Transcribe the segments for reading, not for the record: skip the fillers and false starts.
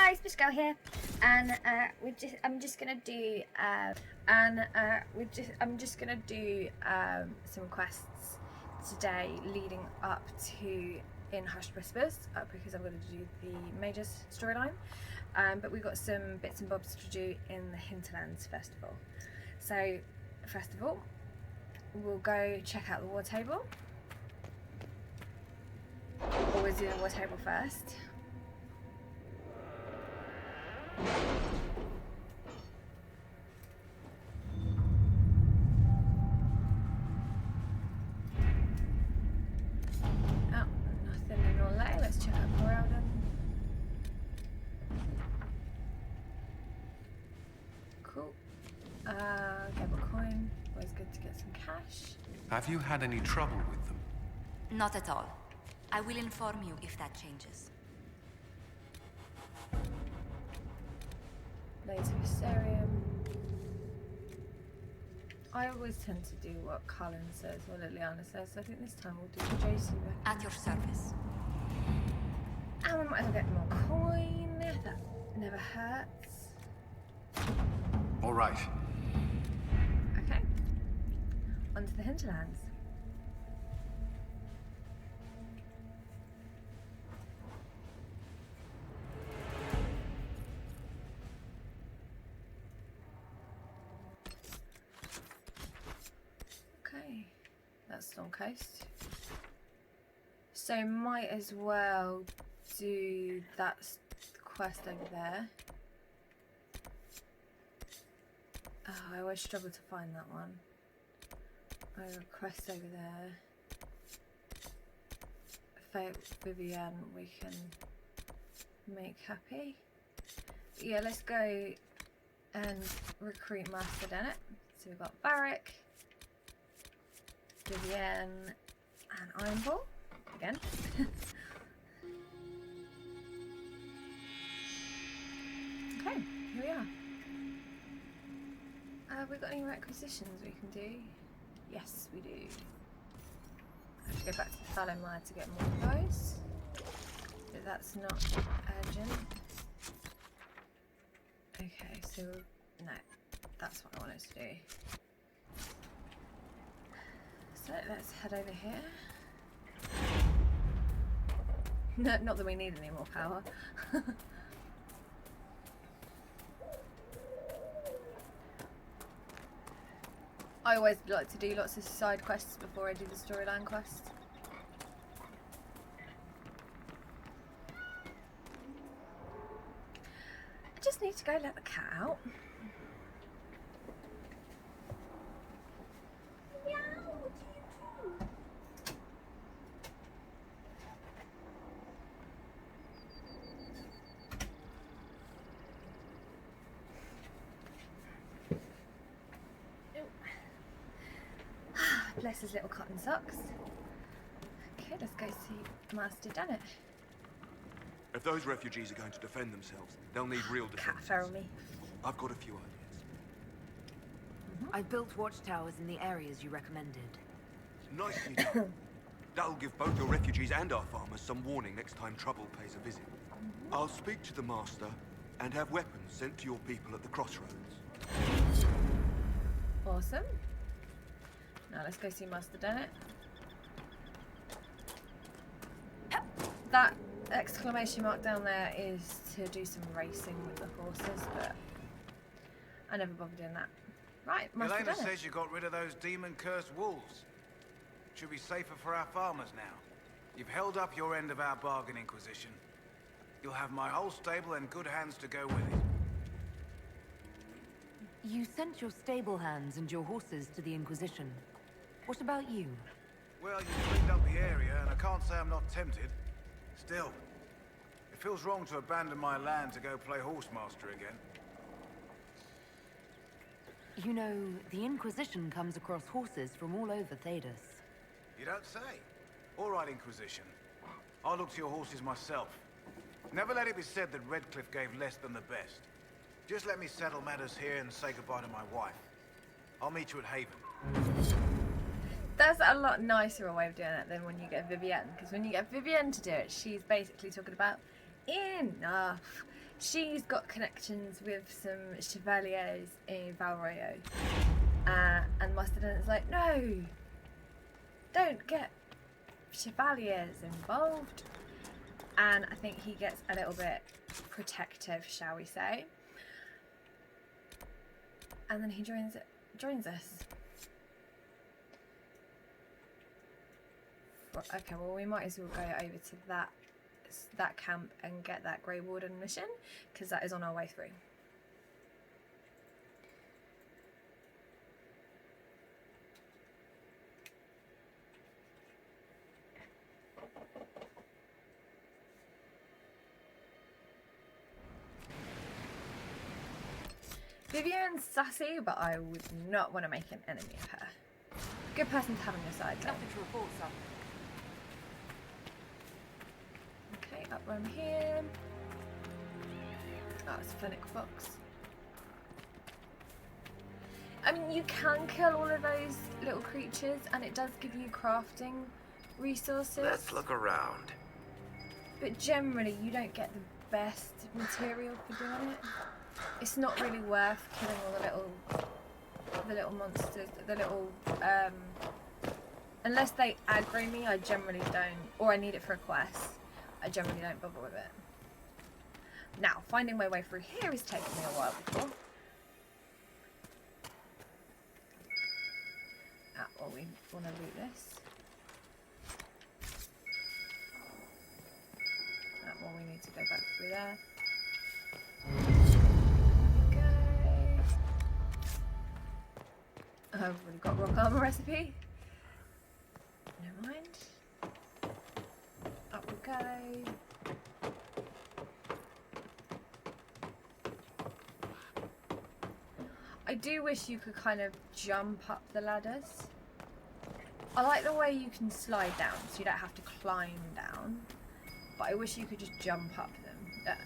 Hi, Special Girl here, and I'm just gonna do some quests today leading up to in Hushed Whispers because I'm going to do the Mage's storyline, but we've got some bits and bobs to do in the Hinterlands Festival. So first of all, we'll go check out the war table. Always do the war table first. Oh, nothing in Orlais. Let's check out Corelden. Cool. Get a coin. Always good to get some cash. Have you had any trouble with them? Not at all. I will inform you if that changes. Later Viserium. I always tend to do what Cullen says or Liliana says, so I think this time we'll do the JC record. At your service. And we might as well get more coin. That never hurts. All right. Okay. On to the Hinterlands. Okay, that's Storm Coast. So might as well do that quest over there. Oh, I always struggle to find that one. I have a quest over there. Fate Vivienne we can make happy. But yeah, let's go and recruit Master Dennett. So we've got Varric, Vivienne, and Iron Ball again. Okay, here we are. Have we got any requisitions we can do? Yes, we do. I have to go back to the Fallow Mire to get more of those. But that's not urgent. Okay, so no, that's what I wanted to do. So let's head over here. No, not that we need any more power. I always like to do lots of side quests before I do the storyline quest. I just need to go let the cat out. Meow, what do you do? Bless his little cotton socks. Okay, let's go see Master Dennett. If those refugees are going to defend themselves, they'll need real Cat defense. feral me. I've got a few ideas. I've built watchtowers in the areas you recommended. Nicely done. That'll give both your refugees and our farmers some warning next time trouble pays a visit. I'll speak to the Master and have weapons sent to your people at the crossroads. Awesome. Now let's go see Master Dennett. That exclamation mark down there is to do some racing with the horses, but I never bothered doing that. Right, Master Elena Dennett. says you got rid of those demon-cursed wolves. Should be safer for our farmers now. You've held up your end of our bargain, Inquisition. You'll have my whole stable and good hands to go with it. You sent your stable hands and your horses to the Inquisition. What about you? Well, you cleaned up the area, and I can't say I'm not tempted. Still, it feels wrong to abandon my land to go play horsemaster again. You know, the Inquisition comes across horses from all over Thedas. You don't say. All right, Inquisition. I'll look to your horses myself. Never let it be said that Redcliffe gave less than the best. Just let me settle matters here and say goodbye to my wife. I'll meet you at Haven. That's a lot nicer a way of doing it than when you get Vivienne, because when you get Vivienne to do it, she's basically talking about enough. she's got connections with some chevaliers in Valroyo. And Mustard's like, no, don't get chevaliers involved. And I think he gets a little bit protective, shall we say. And then he joins us. Well, okay, well we might as well go over to that camp and get that Grey Warden mission, because that is on our way through. Vivian's sassy, but I would not want to make an enemy of her. Good person to have on your side, though. Nothing to report, sir. Okay, up room here. Oh, it's a Fennec Fox. I mean, you can kill all of those little creatures, and it does give you crafting resources. Let's look around. But generally, you don't get the best material for doing it. It's not really worth killing all the little monsters, the little unless they aggro me. I generally don't, or I need it for a quest. I generally don't bother with it. Now, finding my way through here is taking me a while before. Well, we want to loot this. Well, we need to go back through there. I've already got rock armor recipe. Never mind. Up we go. I do wish you could kind of jump up the ladders. I like the way you can slide down, so you don't have to climb down. But I wish you could just jump up them.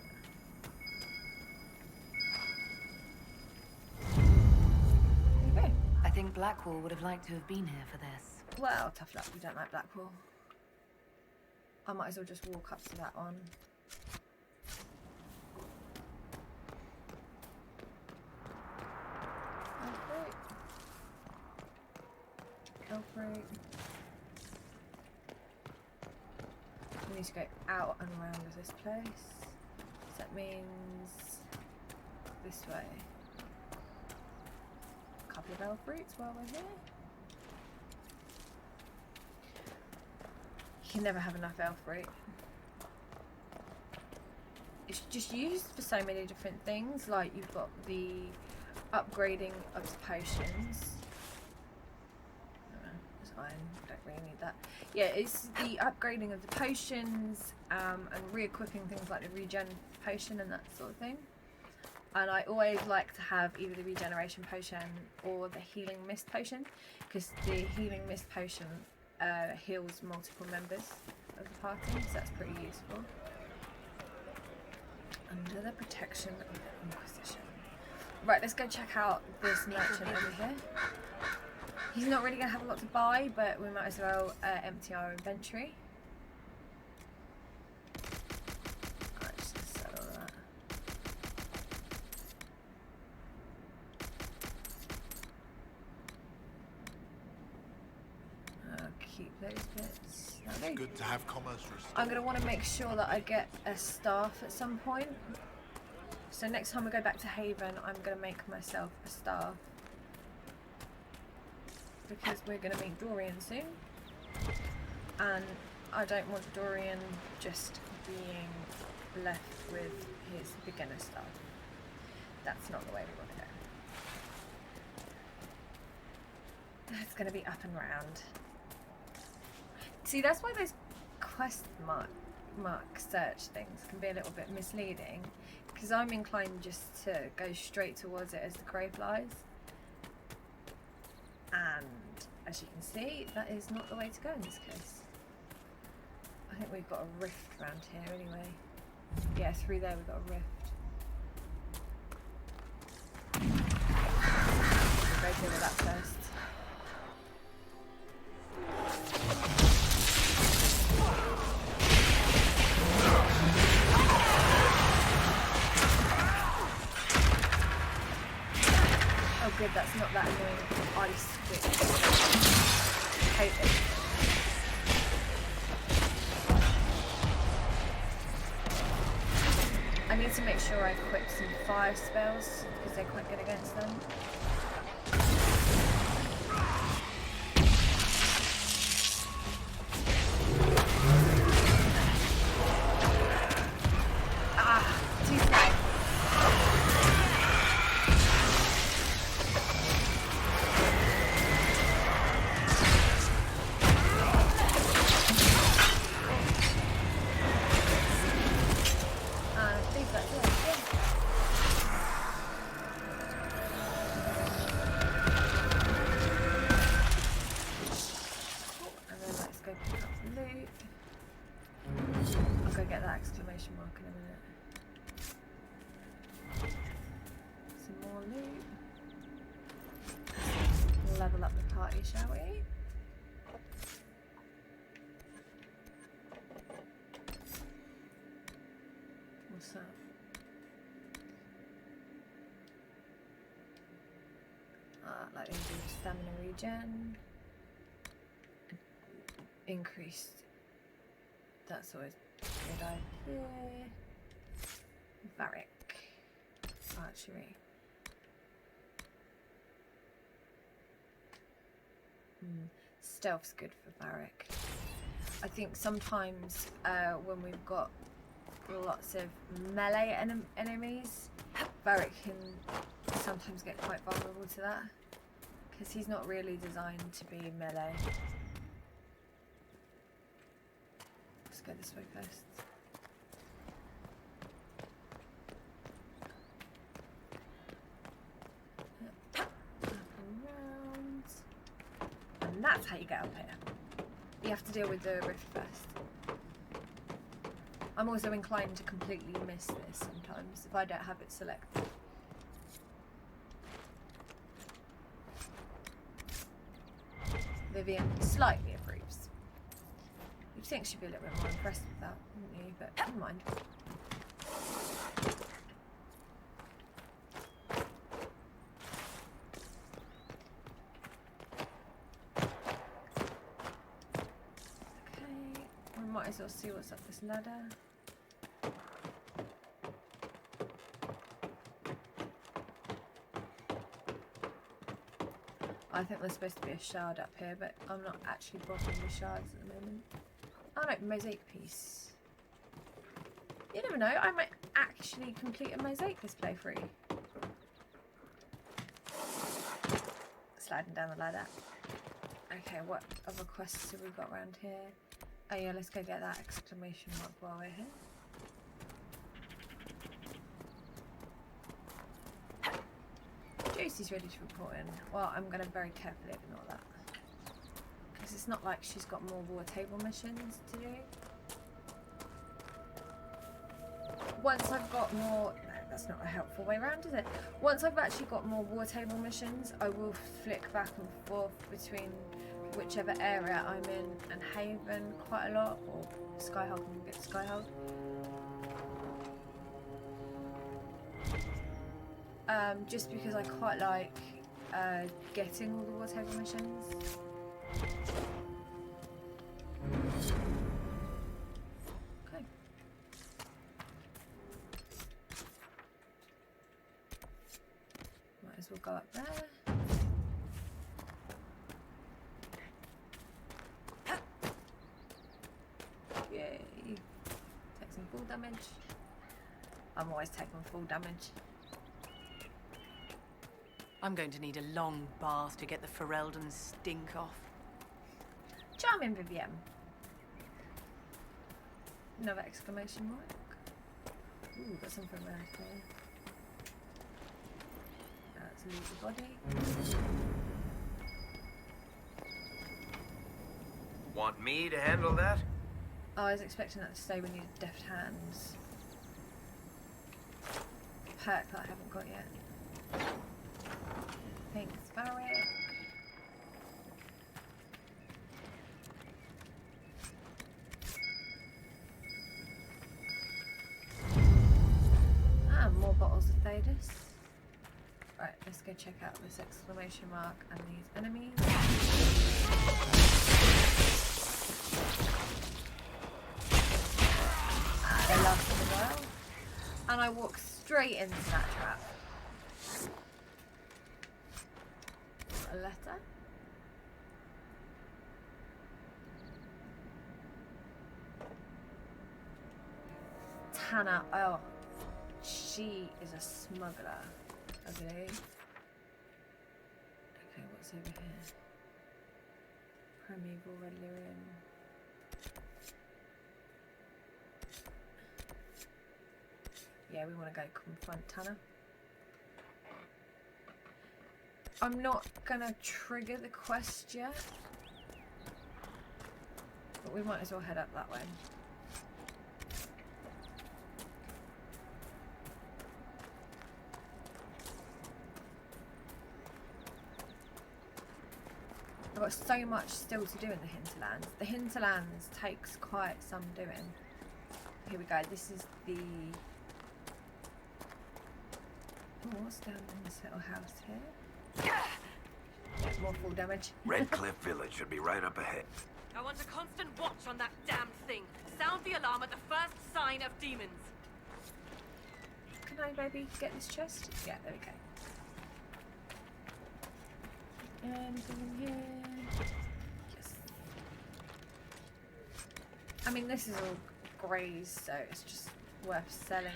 I think Blackwall would have liked to have been here for this. Well, tough luck, we don't like Blackwall. I might as well just walk up to that one. Elfrate. We need to go out and around of this place. So that means this way. A couple of Elfrates while we're here. You can never have enough Elfrate. It's just used for so many different things. Like you've got the upgrading of the potions. Fine, don't really need that. Yeah, it's the upgrading of the potions and re-equipping things like the regen potion and that sort of thing. And I always like to have either the regeneration potion or the healing mist potion, because the healing mist potion heals multiple members of the party, so that's pretty useful. Under the protection of the Inquisition. Right, let's go check out this merchant over here. He's not really going to have a lot to buy, but we might as well empty our inventory. Alright, just sell all that. Keep those bits. It's good to have commerce restored. I'm going to want to make sure that I get a staff at some point. So next time we go back to Haven, I'm going to make myself a staff. Because we're going to meet Dorian soon, and I don't want Dorian just being left with his beginner stuff. That's not the way we want to go. It's going to be up and round. See, that's why those quest mark search things can be a little bit misleading, because I'm inclined just to go straight towards it as the crow flies. And as you can see, that is not the way to go in this case. I think we've got a rift around here anyway. Yeah, through there we've got a rift. We'll go deal with that first. good that's not that annoying ice which I hate it. I need to make sure I equip some fire spells because they're quite good against them. Too slow. Leave that there. Cool. And then let's go pick up some loot. I'll go get that exclamation mark in a minute. Some more loot. Level up the party, shall we? What's that? Like increased stamina regen. Increased. That's always a good idea. Varric. Archery. Stealth's good for Varric. I think sometimes when we've got lots of melee enemies, Varric can sometimes get quite vulnerable to that because he's not really designed to be melee. Let's go this way first. Up and round. And that's how you get up here. You have to deal with the rift first. I'm also inclined to completely miss this sometimes if I don't have it selected. Vivian slightly approves. You'd think she'd be a little bit more impressed with that, wouldn't you? But never mind. Okay, we might as well see what's up this ladder. I think there's supposed to be a shard up here, but I'm not actually bothering with shards at the moment. Oh no, mosaic piece. You never know, I might actually complete a mosaic this playthrough. Sliding down the ladder. Okay, what other quests have we got around here? Oh yeah, let's go get that exclamation mark while we're here. Josy's ready to report in. Well, I'm going to very carefully ignore that. Because it's not like she's got more war table missions to do. Once I've got more... No, that's not a helpful way around, is it? Once I've actually got more war table missions, I will flick back and forth between whichever area I'm in and Haven quite a lot. Or Skyhawk and get Skyhawk. Just because I quite like getting all the war table missions. Okay. Might as well go up there. Yay. Take some full damage. I'm always taking full damage. I'm going to need a long bath to get the Ferelden stink off. Charming, Vivian. Another exclamation mark. Ooh, got something around here. Let's leave the body. Want me to handle that? Oh, I was expecting that to say we needed deft hands. Perk that I haven't got yet. Thanks, Varric. Ah, more bottles of Thedas. Right, let's go check out this exclamation mark and these enemies. They last a while. And I walk straight into that trap. A letter? Tana, oh, she is a smuggler, I believe. Okay, what's over here? Primeval Red Lyrian. Yeah, we want to go confront Tana. I'm not gonna trigger the quest yet, but we might as well head up that way. I've got so much still to do in the Hinterlands. The Hinterlands takes quite some doing. Here we go. This is the... Oh, what's down in this little house here? More full damage. Redcliffe Village should be right up ahead. I want a constant watch on that damn thing. Sound the alarm at the first sign of demons. Can I maybe get this chest? Yeah, there we go. Anything in here? Yes. I mean, this is all greys, so it's just worth selling.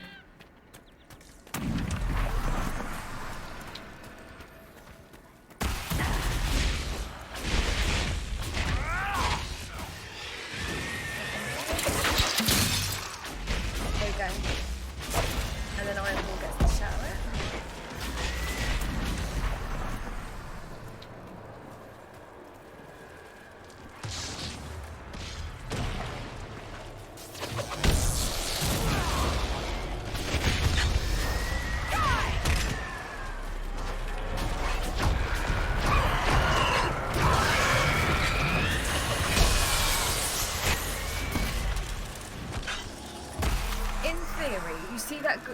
There you go. And then Iron Ball gets the shot of it.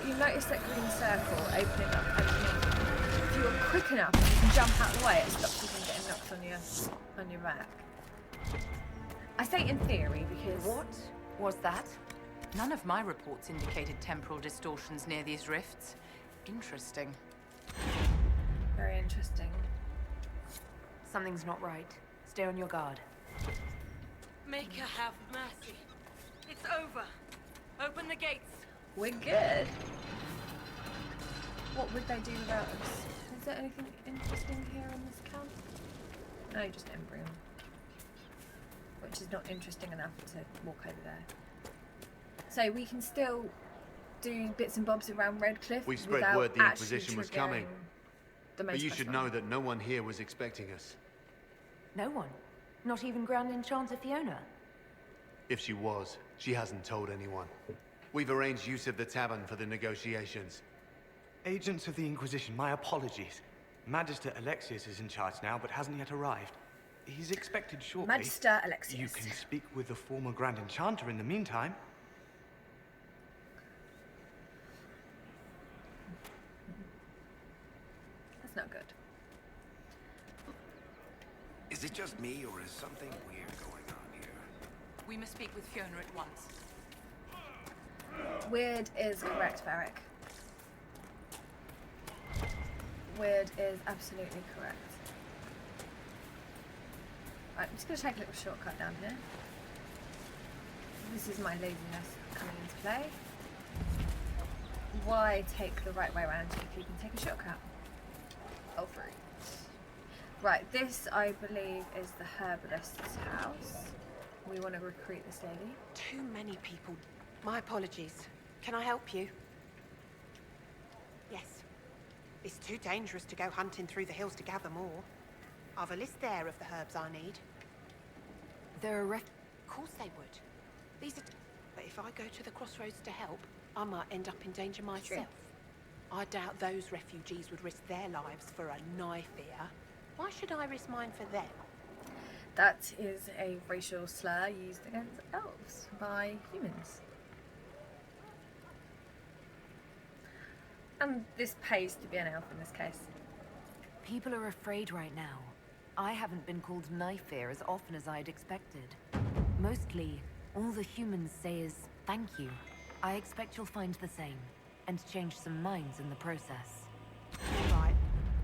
You notice that green circle opening up underneath. If you're quick enough and you can jump out of the way, it stops you from getting knocked on your back. I say in theory because... What was that? None of my reports indicated temporal distortions near these rifts. Interesting. Very interesting. Something's not right. Stay on your guard. Make her have mercy. It's over. Open the gates. We're good. What would they do without us? Is there anything interesting here in this camp? No, just embryo. Which is not interesting enough to walk over there. So we can still do bits and bobs around Redcliffe. We spread without word the actually Inquisition was coming. The But you most should special. know that no one here was expecting us. No one? Not even Grand Enchanter Fiona? If she was, she hasn't told anyone. We've arranged use of the tavern for the negotiations. Agents of the Inquisition, my apologies. Magister Alexius is in charge now, but hasn't yet arrived. He's expected shortly. Magister Alexius. You can speak with the former Grand Enchanter in the meantime. That's not good. Is it just me, or is something weird going on here? We must speak with Fiona at once. Weird is correct, Varric. Weird is absolutely correct. Right, I'm just going to take a little shortcut down here. This is my laziness coming into play. Why take the right way around if you can take a shortcut? Over it. Right, this I believe is the herbalist's house. We want to recruit this lady. Too many people. My apologies. Can I help you? Yes. It's too dangerous to go hunting through the hills to gather more. I've a list there of the herbs I need. There are Of course they would. These are... But if I go to the crossroads to help, I might end up in danger myself. I doubt those refugees would risk their lives for a knife here. Why should I risk mine for them? That is a racial slur used against elves by humans. And And this pays to be an elf in this case. People are afraid right now. I haven't been called knife fear as often as I'd expected. Mostly, all the humans say is thank you. I expect you'll find the same, and change some minds in the process. All right.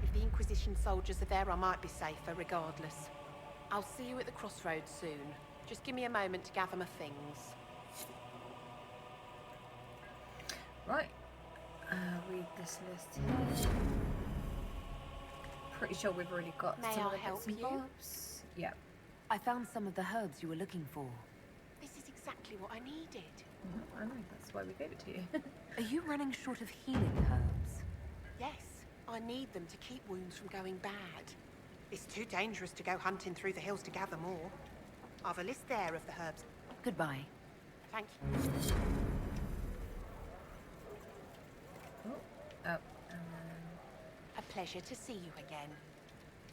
If the Inquisition soldiers are there, I might be safer regardless. I'll see you at the crossroads soon. Just give me a moment to gather my things. Right. Read this list here. Pretty sure we've already got May some of I the help bits and you? bobs. Yep. I found some of the herbs you were looking for. This is exactly what I needed. I know, that's why we gave it to you. Are you running short of healing herbs? Yes, I need them to keep wounds from going bad. It's too dangerous to go hunting through the hills to gather more. I've a list there of the herbs. Goodbye. Thank you. Oh, and then A pleasure to see you again.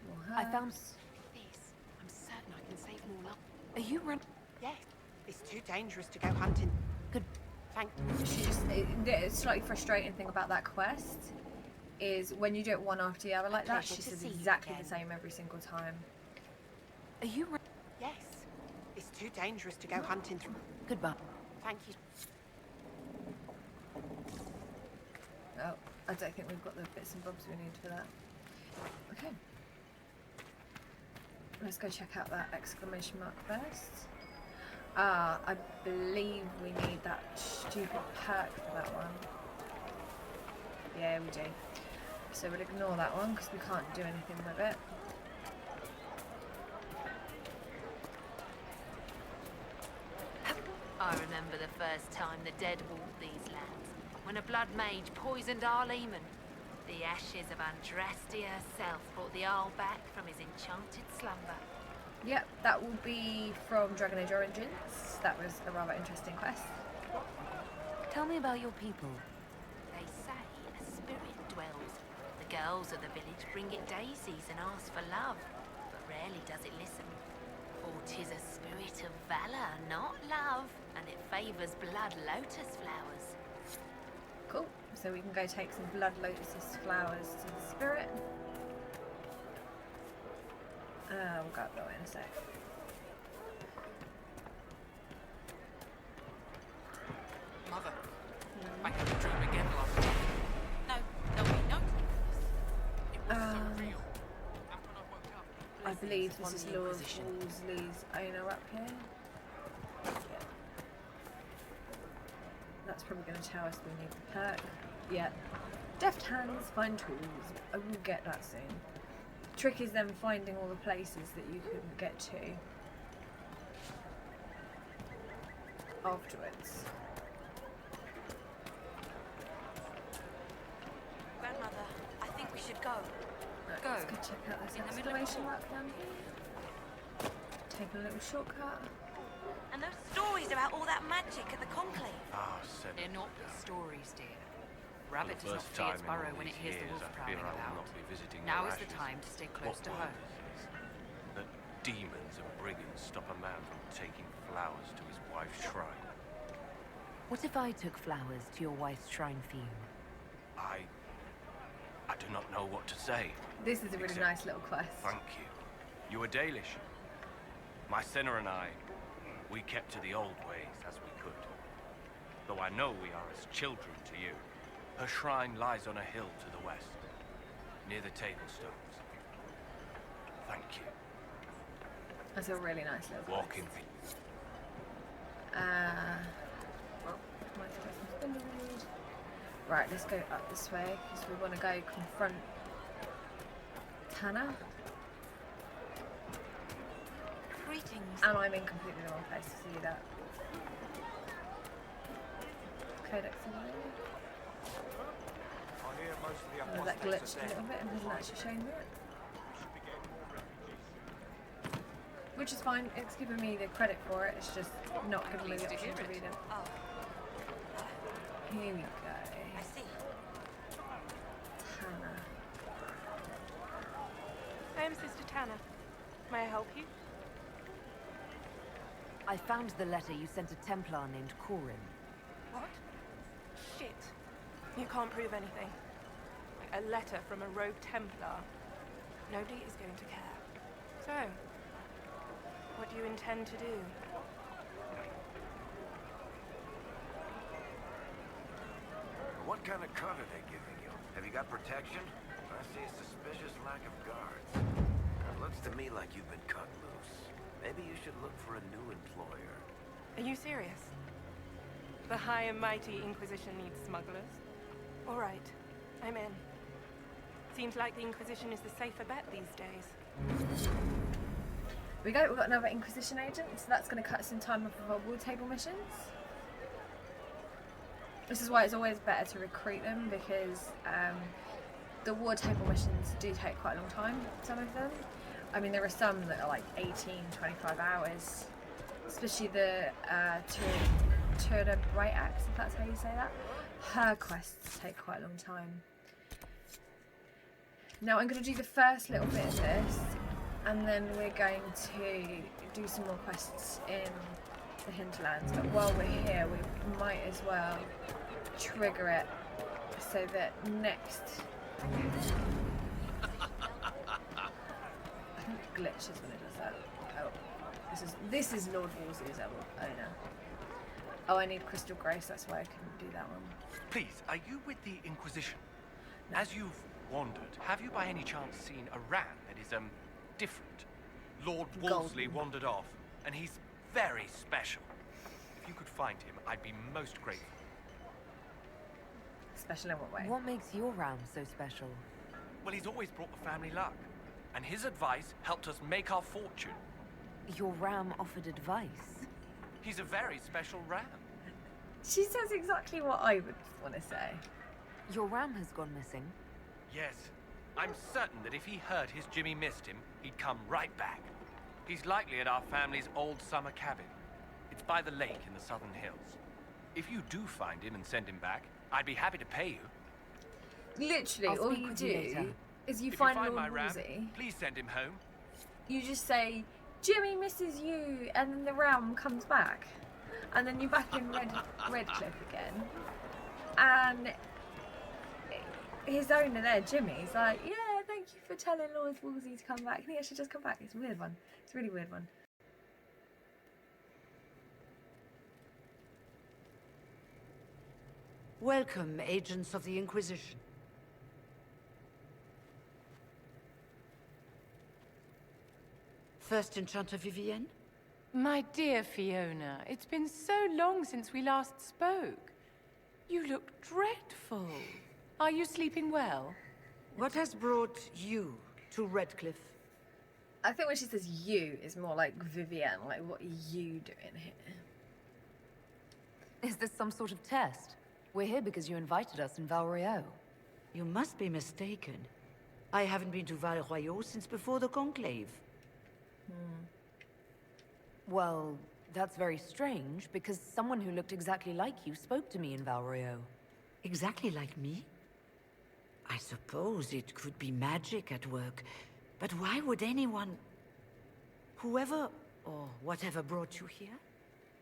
more I found... herbs. This, I'm certain I can save more love. Are you run... Yes, it's too dangerous to go hunting. Good. Thank She just, the slightly frustrating thing about that quest is when you do it one after the other like that, Pleasure she to says see you exactly again. the same every single time. Are you run... Yes, it's too dangerous to go hunting through. Goodbye. Thank you. Oh, I don't think we've got the bits and bobs we need for that. Okay. Let's go check out that exclamation mark first. I believe we need that stupid perk for that one. Yeah, we do. So we'll ignore that one because we can't do anything with it. I remember the first time the dead walked these lands, when a blood mage poisoned our leman. The ashes of Andrastia herself brought the Arl back from his enchanted slumber. Yep, that will be from Dragon Age Origins. That was a rather interesting quest. Tell me about your people. They say a spirit dwells. The girls of the village bring it daisies and ask for love, but rarely does it listen. For 'tis a spirit of valor, not love, and it favours blood lotus flowers. Cool. So we can go take some blood lotus flowers to the spirit. We'll go up that way in a sec. Mother, I had a dream again last night. No, there'll be no It was so real. And when I woke up, I believe this on is the Lord Inquisition. Wolseley's owner up here. Yeah. That's probably going to tell us we need the perk. Yeah. Deft hands, find tools. I will get that soon. Trick is then finding all the places that you couldn't get to afterwards. Grandmother, I think we should go. Right, Go. let's go check out this In the middle of the exclamation hall. mark down here. Take a little shortcut. And those stories about all that magic at the conclave. Ah, said They're not stories, dear. Rabbit For the does not first fear time its in burrow all when it these hears the years, wolf I prowling fear I will about. not be visiting Now your is the ashes. time to stay close What to word home. is this? That demons and brigands stop a man from taking flowers to his wife's shrine. What if I took flowers to your wife's shrine for you? I do not know what to say. This is a really Except nice little quest. Thank you. You were Dalish. My sinner and I, we kept to the old ways as we could. Though I know we are as children to you. Her shrine lies on a hill to the west, near the table stones. Thank you. That's a really nice little Walk in quest. peace. Well, my person's been removed. Right, let's go up this way because we want to go confront Tana. Greetings. And I'm in completely the wrong place to see that. Codex over there. I hear most of the That apostates glitched are a dead. little bit and hasn't actually shown me it. Should be getting more refugees. Which is fine, it's giving me the credit for it, it's just not giving me the Pleased to option to hear read it. it. Oh, Here we go. I see. Tana. I am Sister Tana. May I help you? I found the letter you sent a Templar named Corin. What? Shit. You can't prove anything. a letter from a rogue Templar, nobody is going to care. So, what do you intend to do? What kind of cut are they giving you? Have you got protection? I see a suspicious lack of guards. It looks to me like you've been cut loose. Maybe you should look for a new employer. Are you serious? The high and mighty Inquisition needs smugglers? All right, I'm in. Seems like the Inquisition is the safer bet these days. We've got another Inquisition agent, so that's going to cut some time off of our war table missions. This is why it's always better to recruit them, because the war table missions do take quite a long time, some of them. I mean, there are some that are like 18, 25 hours, especially the Tour de Bright Axe, if that's how you say that. Her quests take quite a long time. Now I'm going to do the first little bit of this, and then we're going to do some more quests in the Hinterlands. But while we're here, we might as well trigger it so that next... I think it glitches when it does that. Oh, this is Lord Wolsey's owner. Oh, I need Crystal Grace, that's why I couldn't do that one. Please, are you with the Inquisition? As you've wandered, have you by any chance seen a ram that is, different? Lord Wolseley wandered off, and he's very special. If you could find him, I'd be most grateful. Special in what way? What makes your ram so special? Well, he's always brought the family luck, and his advice helped us make our fortune. Your ram offered advice? He's a very special ram. She says exactly what I would want to say. Your ram has gone missing? Yes. I'm certain that if he heard his Jimmy missed him, he'd come right back. He's likely at our family's old summer cabin. It's by the lake in the southern hills. If you do find him and send him back, I'd be happy to pay you. Literally, all you do is you find Lord Wolsey. Please send him home. You just say, Jimmy misses you, and then the ram comes back. And then you're back in Redcliffe again. And his owner there, Jimmy's like, yeah, thank you for telling Lord Wolsey to come back. And he actually does come back. It's a weird one. It's a really weird one. Welcome, agents of the Inquisition. First Enchanter Vivienne? My dear Fiona, it's been so long since we last spoke. You look dreadful. Are you sleeping well? What has brought you to Redcliffe? I think when she says you, is more like Vivienne. Like, what are you doing here? Is this some sort of test? We're here because you invited us in Val Royeaux. You must be mistaken. I haven't been to Val Royeaux since before the Conclave. Well, that's very strange, because someone who looked exactly like you spoke to me in Val Royeaux. Exactly like me? I suppose it could be magic at work, but why would anyone... Whoever or whatever brought you here?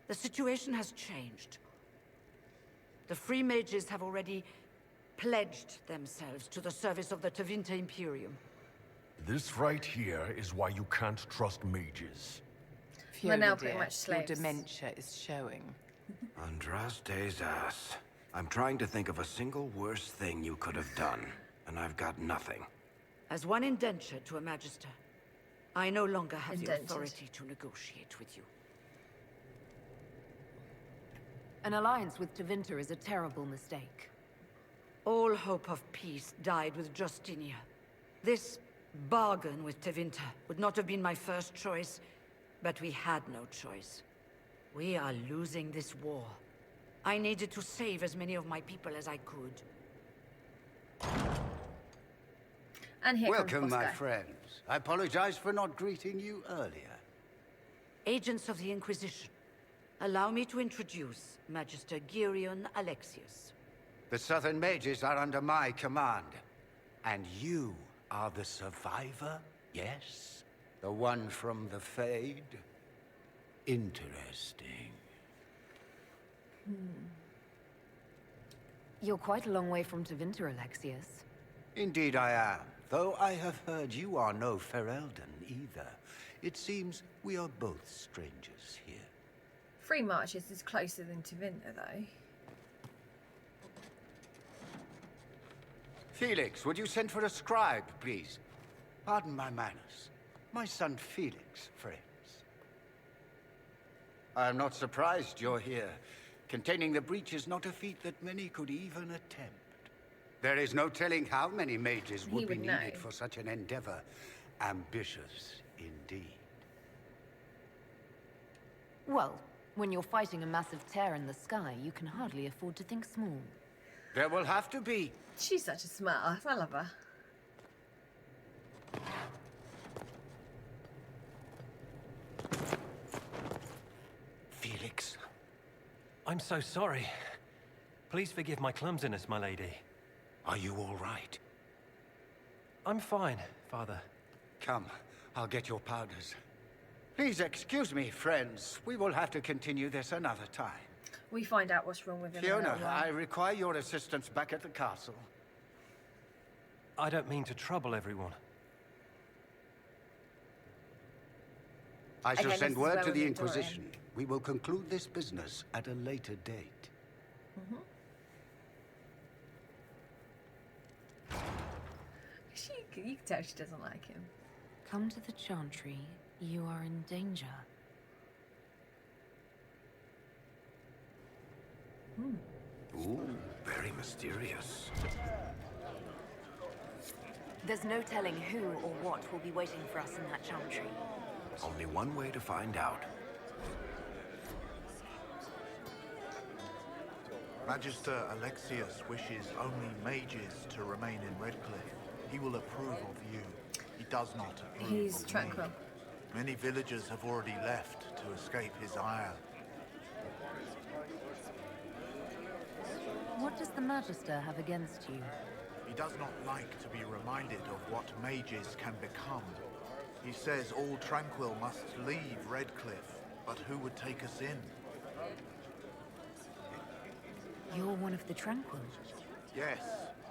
The situation has changed. The Free Mages have already pledged themselves to the service of the Tevinter Imperium. This right here is why you can't trust mages. Fiona, now pretty dear, much slaves. your dementia is showing. Andraste's ass. I'm trying to think of a single worse thing you could have done, and I've got nothing. As one indenture to a Magister, I no longer have the Indentured. authority to negotiate with you. An alliance with Tevinter is a terrible mistake. All hope of peace died with Justinia. This bargain with Tevinter would not have been my first choice, but we had no choice. We are losing this war. I needed to save as many of my people as I could. And here Welcome, comes my Bosco. friends. I apologize for not greeting you earlier. Agents of the Inquisition, allow me to introduce Magister Girion Alexius. The Southern Mages are under my command. And you are the survivor, yes? The one from the Fade? Interesting. You're quite a long way from Tevinter, Alexius. Indeed I am. Though I have heard you are no Ferelden either. It seems we are both strangers here. 3 marches is closer than Tevinter, though. Felix, would you send for a scribe, please? Pardon my manners. My son Felix, friends. I am not surprised you're here. Containing the breach is not a feat that many could even attempt. There is no telling how many mages would be needed for such an endeavor. Ambitious indeed. Well, when you're fighting a massive tear in the sky, you can hardly afford to think small. There will have to be. She's such a smart ass. I love her. Felix. I'm so sorry. Please forgive my clumsiness, my lady. Are you all right? I'm fine, Father. Come, I'll get your powders. Please excuse me, friends. We will have to continue this another time. We find out what's wrong with him. Fiona, I require your assistance back at the castle. I don't mean to trouble everyone. I shall send word to the Inquisition. We will conclude this business at a later date. You can tell she doesn't like him. Come to the Chantry. You are in danger. Ooh, very mysterious. There's no telling who or what will be waiting for us in that Chantry. Only one way to find out. Magister Alexius wishes only mages to remain in Redcliffe. He will approve of you. He does not approve He's of tranquil. me. Many villagers have already left to escape his ire. What does the Magister have against you? He does not like to be reminded of what mages can become. He says all Tranquil must leave Redcliffe, but who would take us in? You're one of the Tranquil. Yes,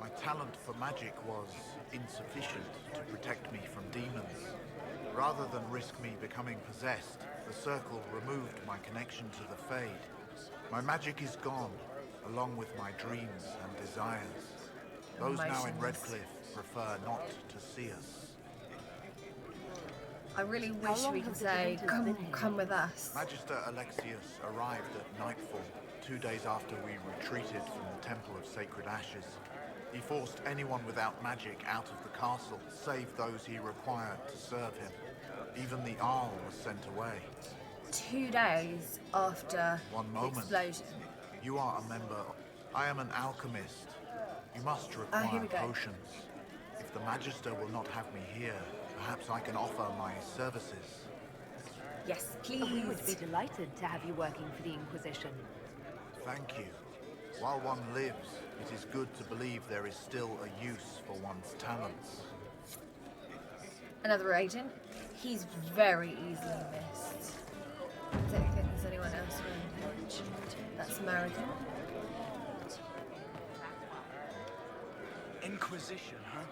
my talent for magic was insufficient to protect me from demons. Rather than risk me becoming possessed, the Circle removed my connection to the Fade. My magic is gone, along with my dreams and desires. Those now in Redcliffe prefer not to see us. I really wish we could say, come with us. Magister Alexius arrived at nightfall, 2 days after we retreated from the Temple of Sacred Ashes. He forced anyone without magic out of the castle, save those he required to serve him. Even the Arl was sent away. 2 days after the explosion. You are a member. I am an alchemist. You must require potions. If the Magister will not have me here, perhaps I can offer my services. Yes, please. We would be delighted to have you working for the Inquisition. Thank you. While one lives, it is good to believe there is still a use for one's talents. Another agent. He's very easily missed. I don't think there's anyone else around here. That's American. Inquisition, huh?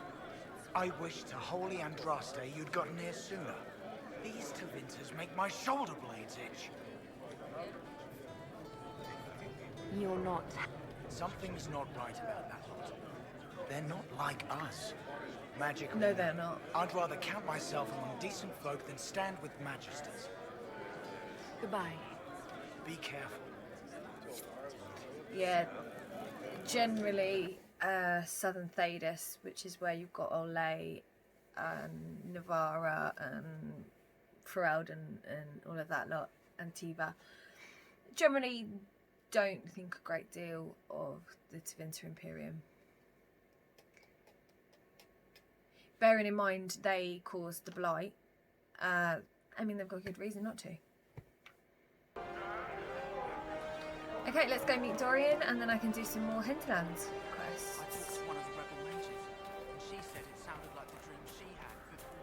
I wish to Holy Andraste you'd gotten here sooner. These Tevinters make my shoulder blades itch. You're not. Something's not right about that lot. They're not like us. Magic. No, they're not. I'd rather count myself among decent folk than stand with magisters. Goodbye. Be careful. Yeah, generally, Southern Thedas, which is where you've got Olay and Navarra and Ferelden and all of that lot, Antiva, generally don't think a great deal of the Tevinter Imperium. Bearing in mind they caused the Blight, I mean, they've got good reason not to. Okay, let's go meet Dorian, and then I can do some more Hinterlands quests. I talked to one of the rebel mages, and she said it sounded like the dream she had before.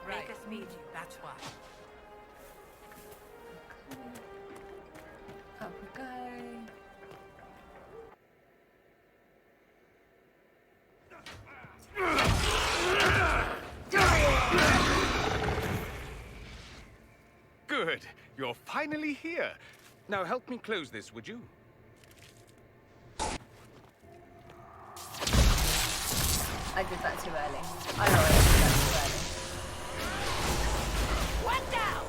Make us meet you, that's why. Up we go. You're finally here. Now help me close this, would you? I did that too early. I know I did that too early. One down!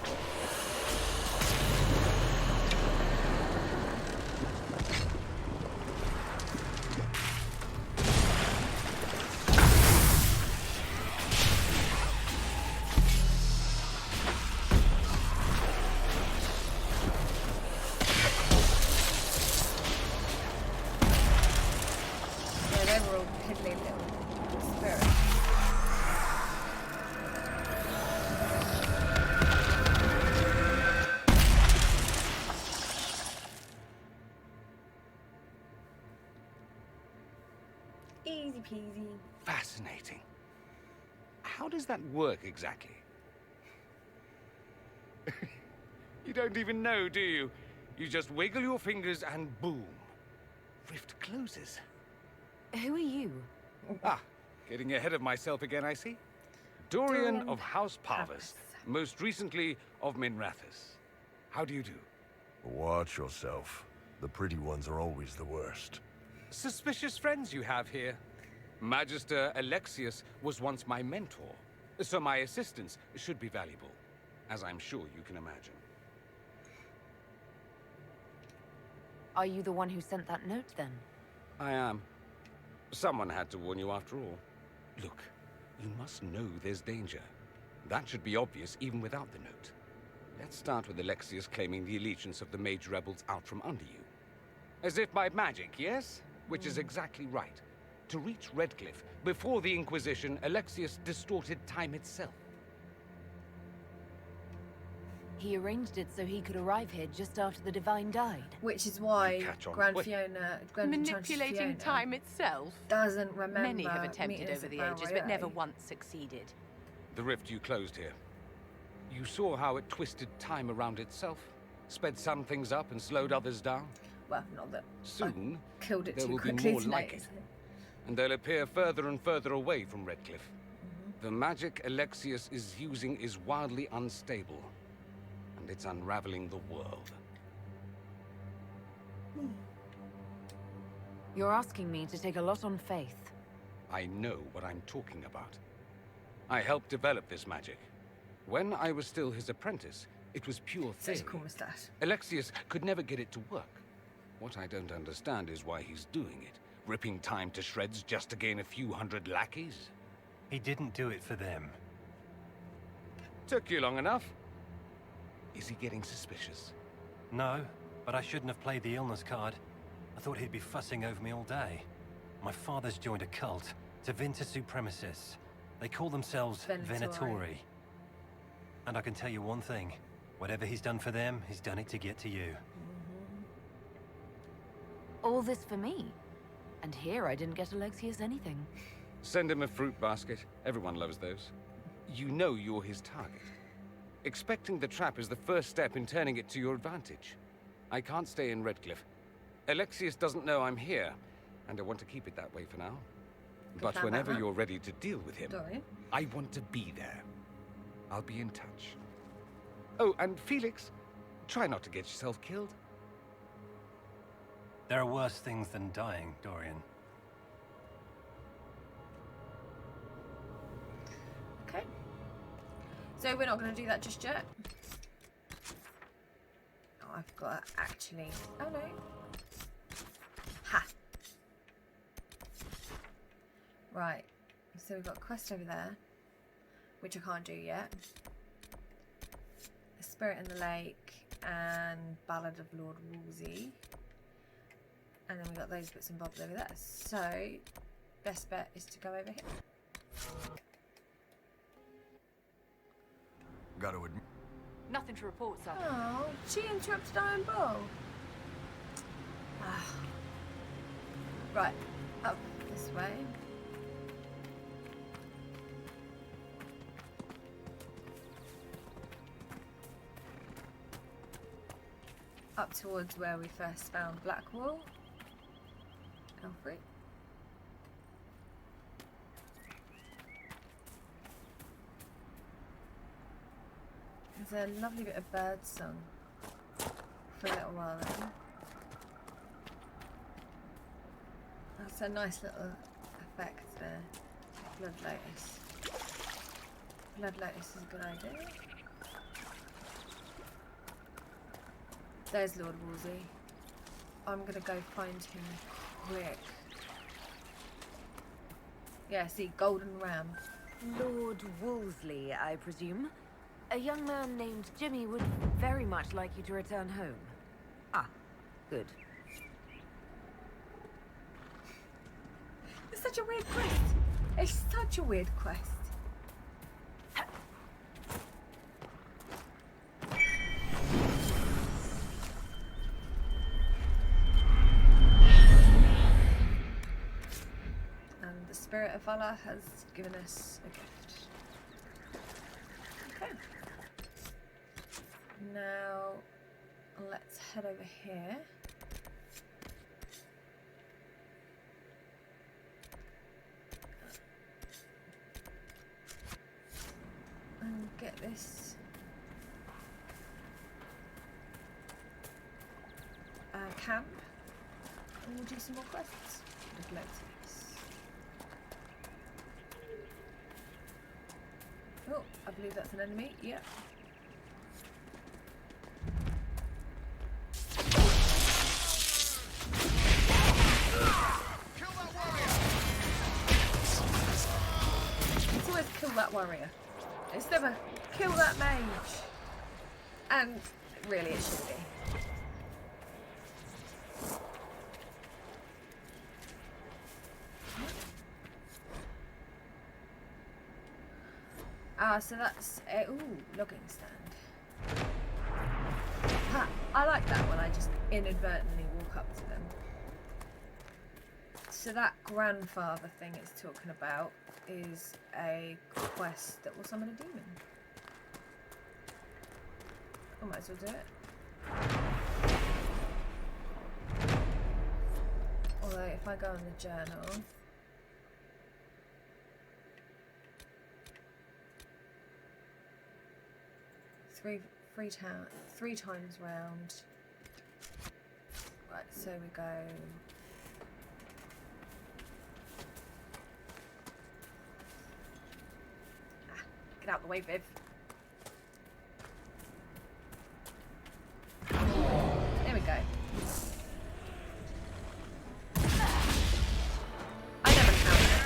Yeah, they were all piddly little spirits. Easy peasy. Fascinating. How does that work exactly? You don't even know, do you? You just wiggle your fingers and boom. Rift closes. Who are you? Ah, getting ahead of myself again, I see. Dorian of House Parvis, most recently of Minrathous. How do you do? Watch yourself. The pretty ones are always the worst. Suspicious friends you have here. Magister Alexius was once my mentor, so my assistance should be valuable, as I'm sure you can imagine. Are you the one who sent that note, then? I am. Someone had to warn you after all. Look, you must know there's danger. That should be obvious even without the note. Let's start with Alexius claiming the allegiance of the Mage rebels out from under you. As if by magic, yes? Which is exactly right. To reach Redcliffe, before the Inquisition, Alexius distorted time itself. He arranged it so he could arrive here just after the Divine died. Which is why Grand Manipulating Fiona time itself? doesn't remember. Many have attempted meeting us over at the Brown ages, but never Royale. once succeeded. The rift you closed here. You saw how it twisted time around itself, sped some things up and slowed others down. Well, not that. Soon, I killed it there too will be quickly more tonight, like it. And they'll appear further and further away from Redcliffe. The magic Alexius is using is wildly unstable, and it's unraveling the world. You're asking me to take a lot on faith. I know what I'm talking about. I helped develop this magic. When I was still his apprentice, it was pure theory. Such a cool moustache. Alexius could never get it to work. What I don't understand is why he's doing it. Ripping time to shreds just to gain a few hundred lackeys? He didn't do it for them. Took you long enough. Is he getting suspicious? No, but I shouldn't have played the illness card. I thought he'd be fussing over me all day. My father's joined a cult, Tevinter Supremacists. They call themselves Venatori. And I can tell you one thing. Whatever he's done for them, he's done it to get to you. All this for me. And here I didn't get Alexius anything. Send him a fruit basket. Everyone loves those. You know you're his target. Expecting the trap is the first step in turning it to your advantage. I can't stay in Redcliffe. Alexius doesn't know I'm here, and I want to keep it that way for now. But plan, whenever Batman. you're ready to deal with him, Dorian? I want to be there. I'll be in touch. Oh, and Felix, try not to get yourself killed. There are worse things than dying, Dorian. Okay. So we're not going to do that just yet. Oh, I've got to actually. Oh no. Ha. Right. So we've got a quest over there, which I can't do yet. A Spirit in the Lake and Ballad of Lord Wolsey. And then we've got those bits and bobs over there. So, best bet is to go over here. Gotta admit. Nothing to report, sir. Oh, she interrupted Iron Bull. Ah. Right, up this way. Up towards where we first found Blackwall. Alfred. There's a lovely bit of bird song for a little while then. That's a nice little effect there. Blood Lotus. Blood Lotus is a good idea. There's Lord Wolsey. I'm gonna go find him quick. Yeah, see, Golden Ram. Lord Wolseley, I presume? A young man named Jimmy would very much like you to return home. Ah, good. It's such a weird quest. It's such a weird quest. And the Spirit of Valor has given us a gift. Okay. Now, let's head over here. And get this camp, and we'll do some more quests. Just loads of this. Oh, I believe that's an enemy. Yep. It's always kill that warrior. It's never kill that mage. And really it should be. Ah, so that's a logging stand. Ha, I like that one. I just inadvertently walk up to them. So that grandfather thing it's talking about is a quest that will summon a demon. I might as well do it. Although if I go on the journal, three times round. Right, so we go. Get out the way, Viv. There we go. I never count it.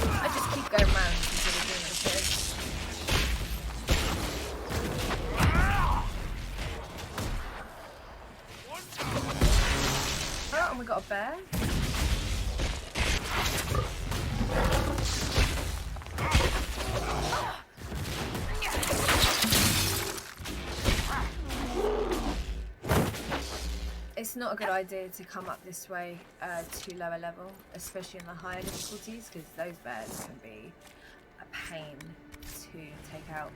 I just keep going round until we're doing this. Oh, and we got a bear. It's not a good idea to come up this way to lower level, especially in the higher difficulties, because those bears can be a pain to take out.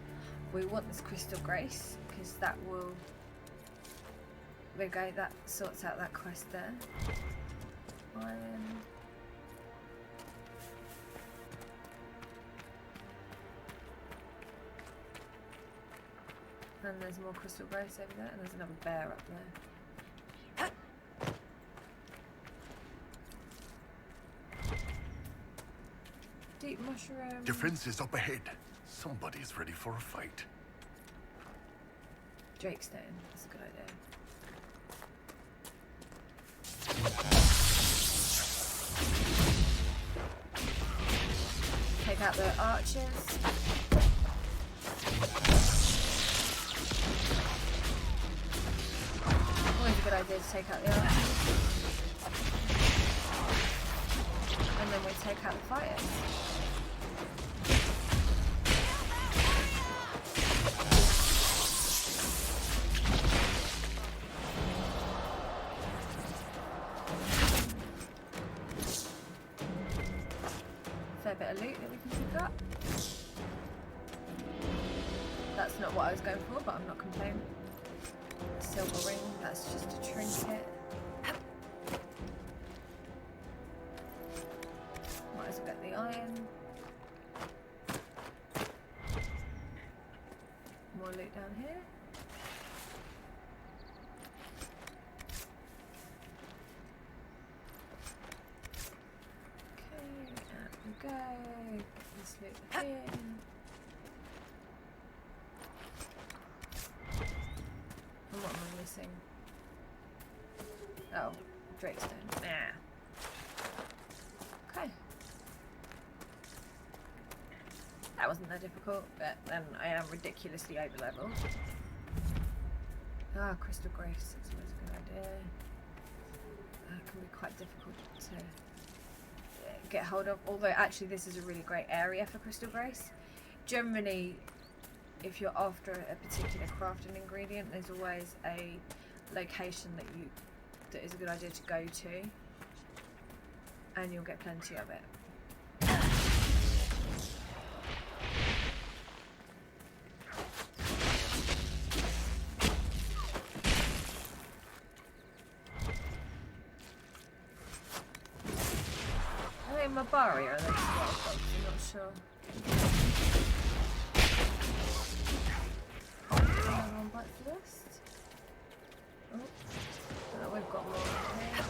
We want this Crystal Grace, because that will... There we go, that sorts out that quest there. Iron. And there's more Crystal Grace over there, and there's another bear up there. Deep mushroom. Defenses up ahead. Somebody's ready for a fight. Drakestone. That's a good idea. Take out the archers. Always a good idea to take out the archers. And then we take out the fighters. Fair bit of loot that we can pick up. That's not what I was going for, but I'm not complaining. Silver ring, that's just a trinket. Might as well get the iron. More loot down here. go. Get this loot in. And what am I missing? Oh, Drakestone. Nah. Okay. That wasn't that difficult, but then I am ridiculously over leveled. Ah, Crystal Grace. That's always a good idea. That can be quite difficult to get hold of. Although, actually, this is a really great area for Crystal Grace. Generally, if you're after a particular crafting ingredient, there's always a location that is a good idea to go to, and you'll get plenty of it. Mabari or are they wild dogs? I'm not sure. Anyone bites the list? Oh, we've got more here.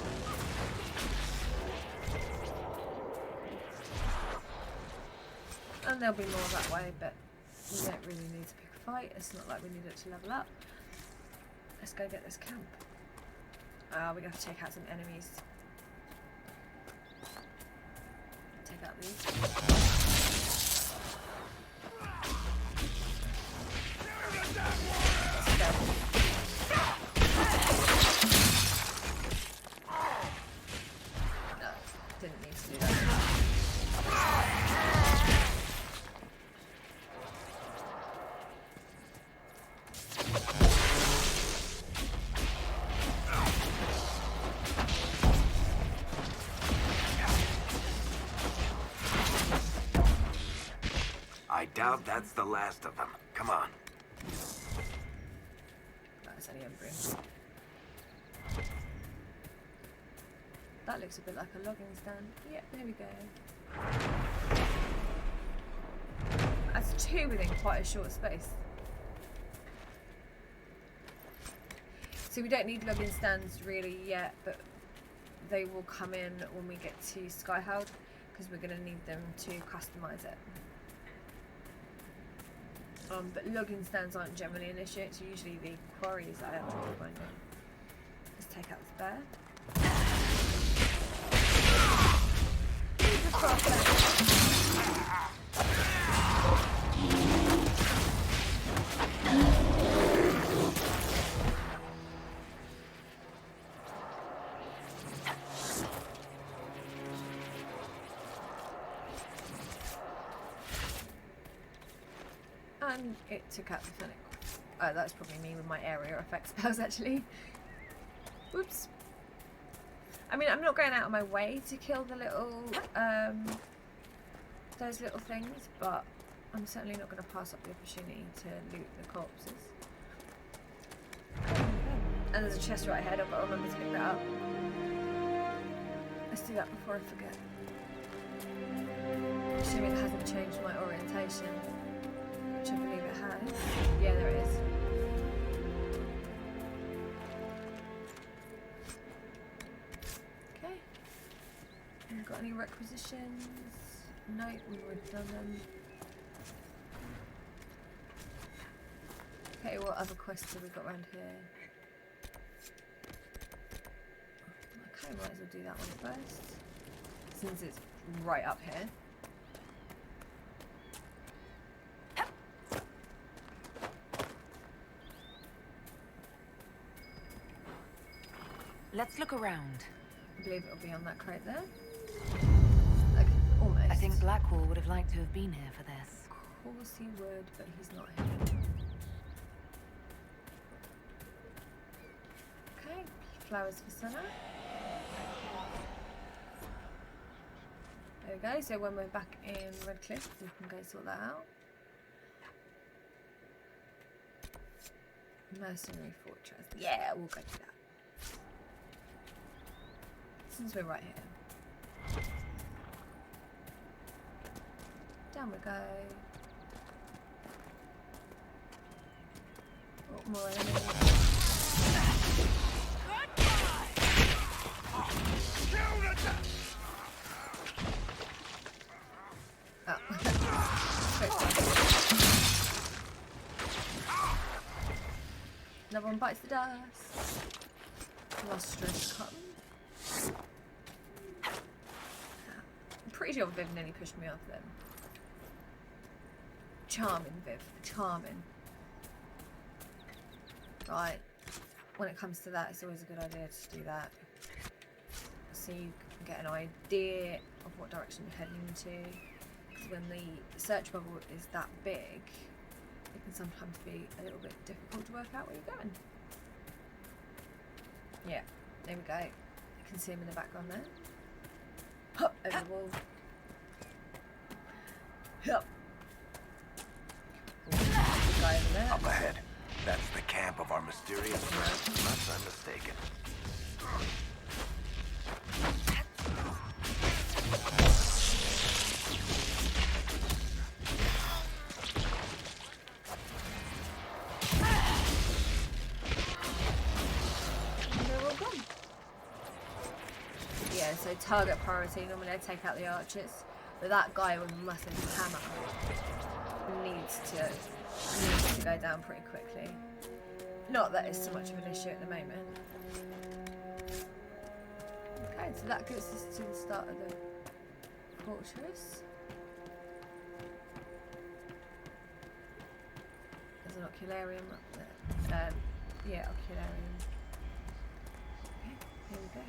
And there'll be more that way, but we don't really need to pick a fight. It's not like we need it to level up. Let's go get this camp. We're going to take out some enemies. Take out these. No, didn't need to do that. I doubt that's the last of them. Come on. That's only Umbreon. That looks a bit like a logging stand. Yep, there we go. That's two within quite a short space. So we don't need logging stands really yet, but they will come in when we get to Skyhold, because we're going to need them to customize it. But logging stands aren't generally an issue, it's usually the quarries that I have trouble finding. Let's take out this bear. And it took out the Fennec. Oh, that's probably me with my area effect spells, actually. Whoops. I mean, I'm not going out of my way to kill the little, those little things, but I'm certainly not going to pass up the opportunity to loot the corpses. And there's a chest right ahead, I've got to remember to pick that up. Let's do that before I forget. Assuming it hasn't changed my orientation. Which I believe it has. Yeah, there it is. Okay. Got any requisitions? No, we've already done them. Okay, what other quests have we got around here? Okay, might as well do that one first. Since it's right up here. Let's look around. I believe it'll be on that crate there. Like, almost. I think Blackwall would have liked to have been here for this. Of course he would, but he's not here. Okay, flowers for Senna. There we go, so when we're back in Redcliffe, we can go sort that out. Mercenary Fortress. Yeah, we'll go to that. Since we're right here. Down we go. Oh, more enemies. Everyone bites the dust. Lustrous cotton. I'm pretty sure Viv nearly pushed me off then. Charming, Viv. Charming. Right. When it comes to that, it's always a good idea to do that. So you can get an idea of what direction you're heading into. Because when the search bubble is that big, it can sometimes be a little bit difficult to work out where you're going. Yeah, there we go. You can see him in the background there. Hop over the wall. Hop. Guy over there. Up ahead. That's the camp of our mysterious friend, unless I'm mistaken. Yeah, so target priority, normally I take out the archers, but that guy with a massive hammer needs to go down pretty quickly. Not that it's so much of an issue at the moment. Okay, so that gets us to the start of the fortress. There's an ocularium up there. Yeah, ocularium. Okay, here we go.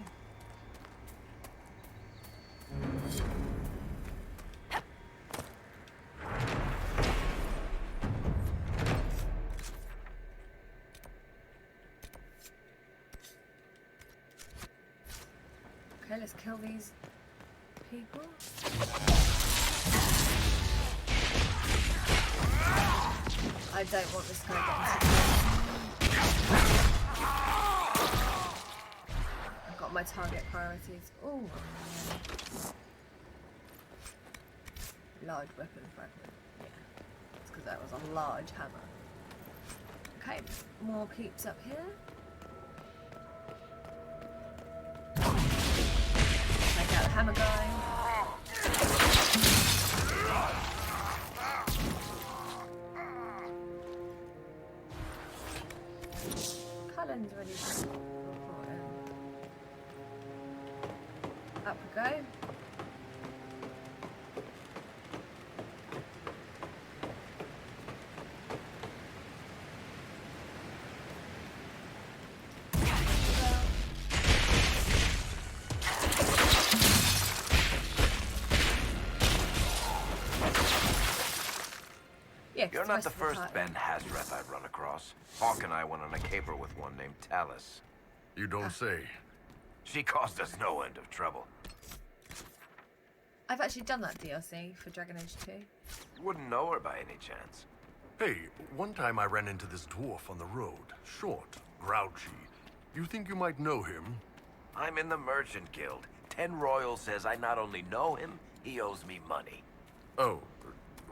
Okay, let's kill these people. I don't want this guy getting I've got my target priorities. Oh, large weapon fragment. Yeah, it's because that was a large hammer. Okay, more peeps up here. Take out the hammer guy. Cullen's ready to report in. Up we go. You're not the first Ben Hazrat I've run across. Hawk and I went on a caper with one named Talus. You don't say. She caused us no end of trouble. I've actually done that DLC for Dragon Age 2. You wouldn't know her by any chance. Hey, one time I ran into this dwarf on the road. Short, grouchy. You think you might know him? I'm in the Merchant Guild. 10 Royal says I not only know him, he owes me money. Oh,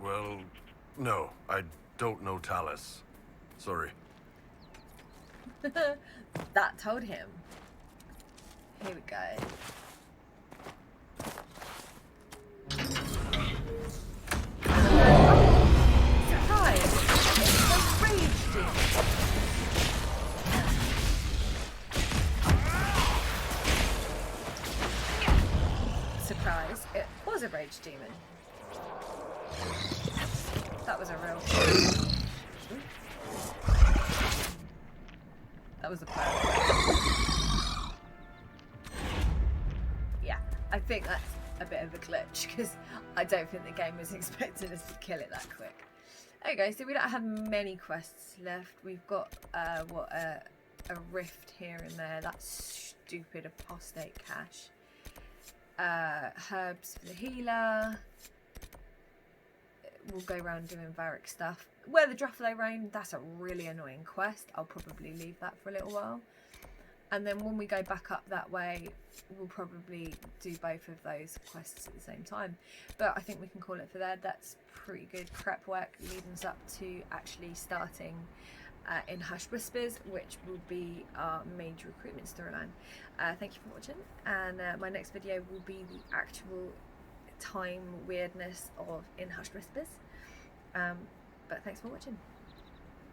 well, no, I don't know Talus. Sorry. That told him. Here we go. Surprise! It's the Rage Demon. Surprise! It was a Rage Demon. That was a real. That was a plan. Yeah, I think that's a bit of a glitch because I don't think the game was expecting us to kill it that quick. Okay, so we don't have many quests left. We've got a rift here and there. That stupid apostate cache. Herbs for the healer. We'll go around doing Varric stuff. Where the Draffalo Rain, that's a really annoying quest. I'll probably leave that for a little while. And then when we go back up that way, we'll probably do both of those quests at the same time. But I think we can call it for there. That's pretty good prep work leading us up to actually starting in Hushed Whispers, which will be our Mage recruitment storyline. Thank you for watching. And my next video will be the actual time weirdness of in Hushed Whispers. But thanks for watching.